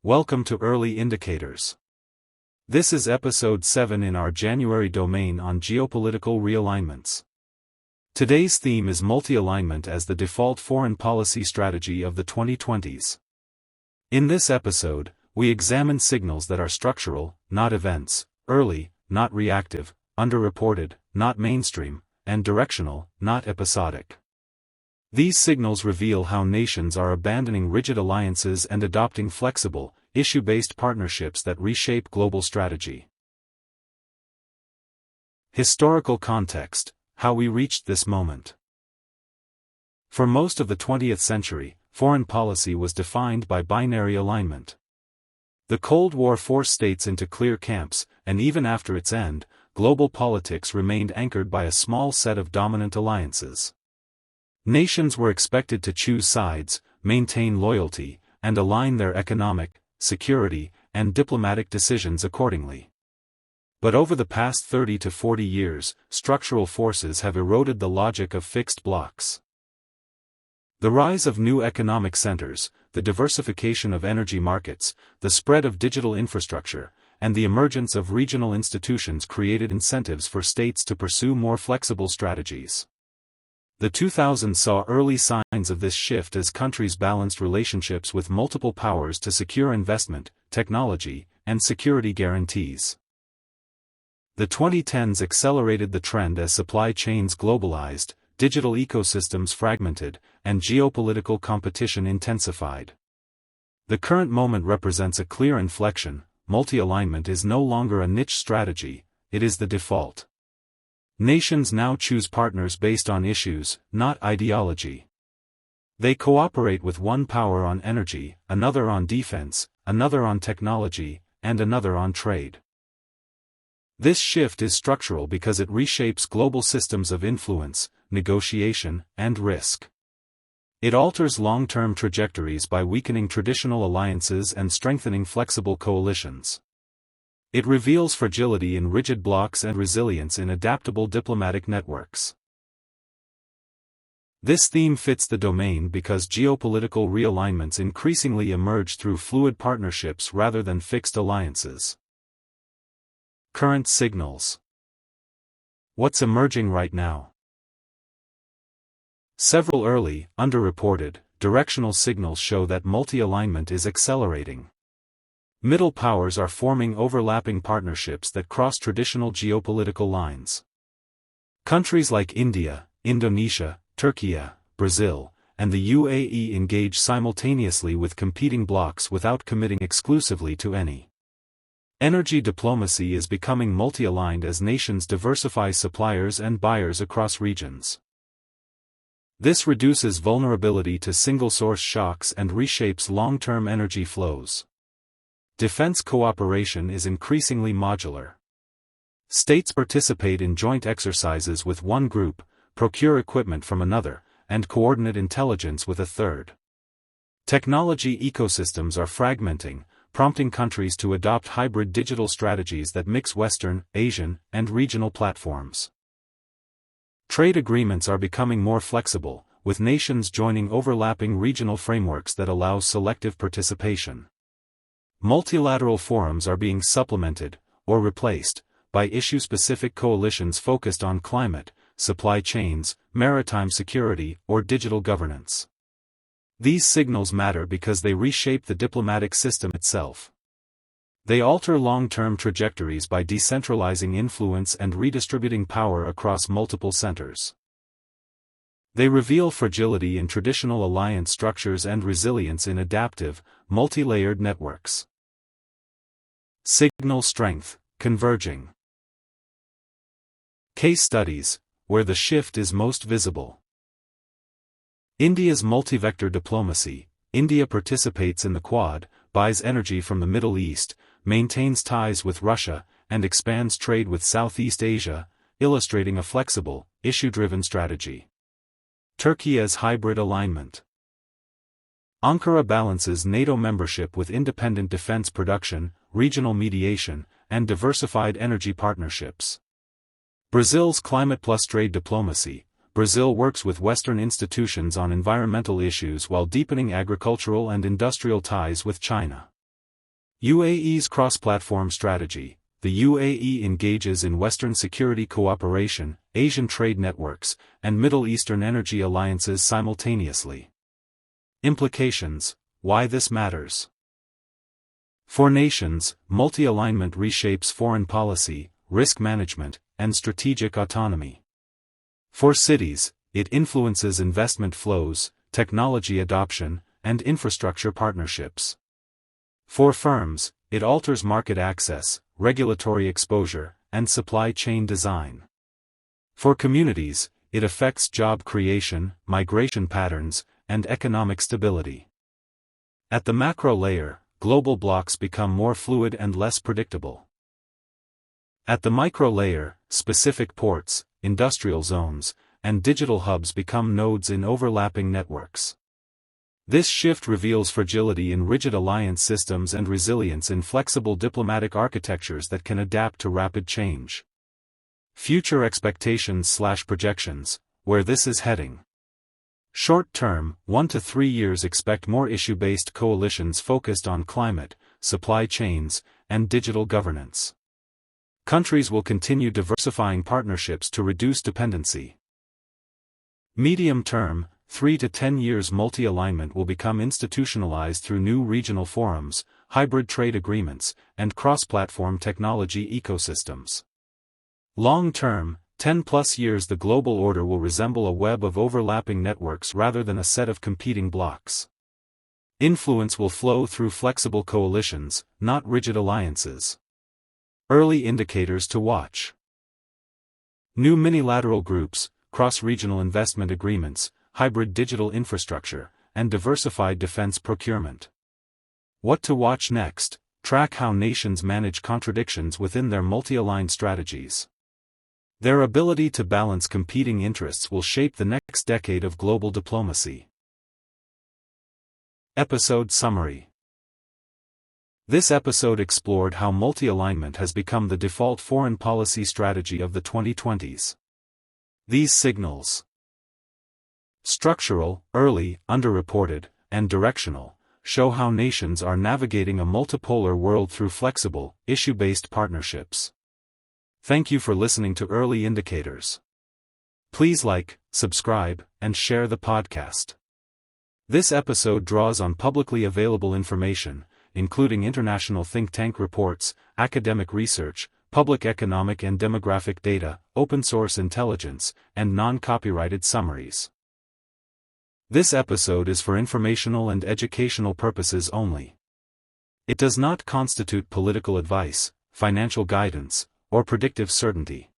Welcome to Early Indicators. This is episode 7 in our January domain on geopolitical realignments. Today's theme is multi-alignment as the default foreign policy strategy of the 2020s. In this episode, we examine signals that are structural, not events, early, not reactive, underreported, not mainstream, and directional, not episodic. These signals reveal how nations are abandoning rigid alliances and adopting flexible, issue-based partnerships that reshape global strategy. Historical context: how we reached this moment. For most of the 20th century, foreign policy was defined by binary alignment. The Cold War forced states into clear camps, and even after its end, global politics remained anchored by a small set of dominant alliances. Nations were expected to choose sides, maintain loyalty, and align their economic, security, and diplomatic decisions accordingly. But over the past 30 to 40 years, structural forces have eroded the logic of fixed blocks. The rise of new economic centers, the diversification of energy markets, the spread of digital infrastructure, and the emergence of regional institutions created incentives for states to pursue more flexible strategies. The 2000s saw early signs of this shift as countries balanced relationships with multiple powers to secure investment, technology, and security guarantees. The 2010s accelerated the trend as supply chains globalized, digital ecosystems fragmented, and geopolitical competition intensified. The current moment represents a clear inflection. Multi-alignment is no longer a niche strategy, it is the default. Nations now choose partners based on issues, not ideology. They cooperate with one power on energy, another on defense, another on technology, and another on trade. This shift is structural because it reshapes global systems of influence, negotiation, and risk. It alters long-term trajectories by weakening traditional alliances and strengthening flexible coalitions. It reveals fragility in rigid blocks and resilience in adaptable diplomatic networks. This theme fits the domain because geopolitical realignments increasingly emerge through fluid partnerships rather than fixed alliances. Current signals. What's emerging right now? Several early, underreported, directional signals show that multi-alignment is accelerating. Middle powers are forming overlapping partnerships that cross traditional geopolitical lines. Countries like India, Indonesia, Turkey, Brazil, and the UAE engage simultaneously with competing blocs without committing exclusively to any. Energy diplomacy is becoming multi-aligned as nations diversify suppliers and buyers across regions. This reduces vulnerability to single-source shocks and reshapes long-term energy flows. Defense cooperation is increasingly modular. States participate in joint exercises with one group, procure equipment from another, and coordinate intelligence with a third. Technology ecosystems are fragmenting, prompting countries to adopt hybrid digital strategies that mix Western, Asian, and regional platforms. Trade agreements are becoming more flexible, with nations joining overlapping regional frameworks that allow selective participation. Multilateral forums are being supplemented, or replaced, by issue-specific coalitions focused on climate, supply chains, maritime security, or digital governance. These signals matter because they reshape the diplomatic system itself. They alter long-term trajectories by decentralizing influence and redistributing power across multiple centers. They reveal fragility in traditional alliance structures and resilience in adaptive, multi-layered networks. Signal strength: converging. Case studies, where the shift is most visible. India's multi-vector diplomacy. India participates in the Quad, buys energy from the Middle East, maintains ties with Russia, and expands trade with Southeast Asia, illustrating a flexible, issue-driven strategy. Turkey's hybrid alignment. Ankara balances NATO membership with independent defense production, regional mediation, and diversified energy partnerships. Brazil's climate plus trade diplomacy. Brazil works with Western institutions on environmental issues while deepening agricultural and industrial ties with China. UAE's cross-platform strategy. The UAE engages in Western security cooperation, Asian trade networks, and Middle Eastern energy alliances simultaneously. Implications: why this matters. For nations, multi-alignment reshapes foreign policy, risk management, and strategic autonomy. For cities, it influences investment flows, technology adoption, and infrastructure partnerships. For firms, it alters market access, regulatory exposure, and supply chain design. For communities, it affects job creation, migration patterns, and economic stability. At the macro layer, global blocks become more fluid and less predictable. At the micro layer, specific ports, industrial zones, and digital hubs become nodes in overlapping networks. This shift reveals fragility in rigid alliance systems and resilience in flexible diplomatic architectures that can adapt to rapid change. Future expectations/projections, where this is heading. Short term, 1 to 3 years expect more issue-based coalitions focused on climate, supply chains, and digital governance. Countries will continue diversifying partnerships to reduce dependency. Medium term, 3 to 10 years multi-alignment will become institutionalized through new regional forums, hybrid trade agreements, and cross-platform technology ecosystems. Long term, 10+ years the global order will resemble a web of overlapping networks rather than a set of competing blocks. Influence will flow through flexible coalitions, not rigid alliances. Early indicators to watch. New minilateral groups, cross-regional investment agreements, hybrid digital infrastructure, and diversified defense procurement. What to watch next: track how nations manage contradictions within their multi-aligned strategies. Their ability to balance competing interests will shape the next decade of global diplomacy. Episode Summary. This episode explored how multi-alignment has become the default foreign policy strategy of the 2020s. These signals: structural, early, underreported, and directional, show how nations are navigating a multipolar world through flexible, issue-based partnerships. Thank you for listening to Early Indicators. Please like, subscribe, and share the podcast. This episode draws on publicly available information, including international think tank reports, academic research, public economic and demographic data, open-source intelligence, and non-copyrighted summaries. This episode is for informational and educational purposes only. It does not constitute political advice, financial guidance, or predictive certainty.